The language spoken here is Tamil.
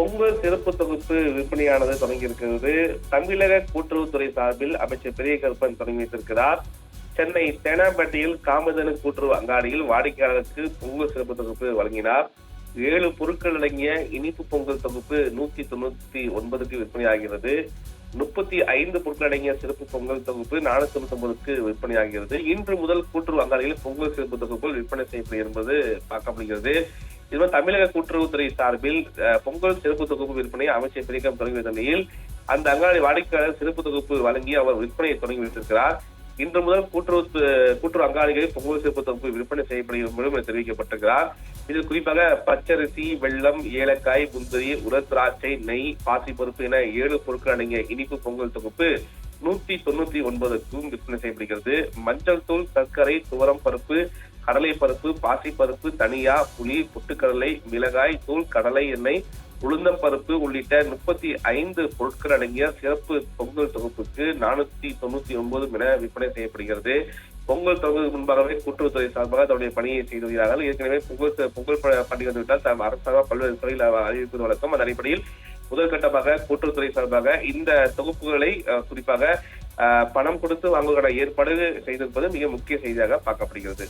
பொங்கல் சிறப்பு தொகுப்பு விற்பனையானது தொடங்கி இருக்கிறது. தமிழக கூட்டுறவுத்துறை சார்பில் அமைச்சர் பெரிய கருப்பன் தொடங்கி வைத்திருக்கிறார். சென்னை தேனாம்பேட்டையில் காமதேனு கூட்டுறவு அங்காடியில் வாடிக்கையாளருக்கு பொங்கல் சிறப்பு தொகுப்பு வழங்கினார். 7 பொருட்கள் அடங்கிய இனிப்பு பொங்கல் தொகுப்பு 199க்கு விற்பனையாகிறது. 35 பொருட்கள் அடங்கிய சிறப்பு பொங்கல் தொகுப்பு 499க்கு விற்பனையாகிறது. இன்று முதல் கூட்டுறவு அங்காடியில் பொங்கல் சிறப்பு தொகுப்பு விற்பனை செய்யப்படும் என்பது பார்க்கப்படுகிறது. இதுவரை தமிழக கூட்டுறவுத்துறை சார்பில் பொங்கல் சிறப்பு தொகுப்பு விற்பனையை அமைச்சர் பெரியகம் தொடங்கி வைத்த நிலையில் அந்த அங்காடி வாடிக்கையாளர் சிறப்பு தொகுப்பு வழங்கி அவர் விற்பனையை தொடங்கி வைத்திருக்கிறார். இன்று முதல் கூட்டுறவு அங்காடிகளில் பொங்கல் சிறப்பு தொகுப்பு விற்பனை செய்யப்படும் என தெரிவிக்கப்பட்டிருக்கிறார். இதில் குறிப்பாக பச்சரிசி, வெல்லம், ஏலக்காய், முந்திரி, உரத்திராட்சை, நெய், பாசிப்பருப்பு என 7 பொருட்கள் அடங்கிய இனிப்பு பொங்கல் தொகுப்பு 199க்கும் விற்பனை செய்யப்படுகிறது. மஞ்சள் தூள், சர்க்கரை, துவரம் பருப்பு, கடலை பருப்பு, பாசிப்பருப்பு, தனியா, புளி, பொட்டுக்கடலை, மிளகாய் தூள், கடலை எண்ணெய், உளுந்தம் பருப்பு உள்ளிட்ட 35 பொருட்கள் அடங்கிய சிறப்பு பொங்கல் தொகுப்புக்கு 499 என விற்பனை செய்யப்படுகிறது. பொங்கல் தொகுப்பு முன்பாகவே கூட்டுறவுத்துறை சார்பாக தன்னுடைய பணியை செய்து வருகிறார்கள். ஏற்கனவே பொங்கல் பண்டிகை வந்துவிட்டால் அரசாங்கம் பல்வேறு துறையில் அறிவிப்பது வழக்கம். அந்த அடிப்படையில் முதற்கட்டமாக கூட்டுறவுத்துறை சார்பாக இந்த தொகுப்புகளை குறிப்பாக பணம் கொடுத்து வாங்குவதற்கான ஏற்பாடு செய்திருப்பது மிக முக்கிய செய்தியாக பார்க்கப்படுகிறது.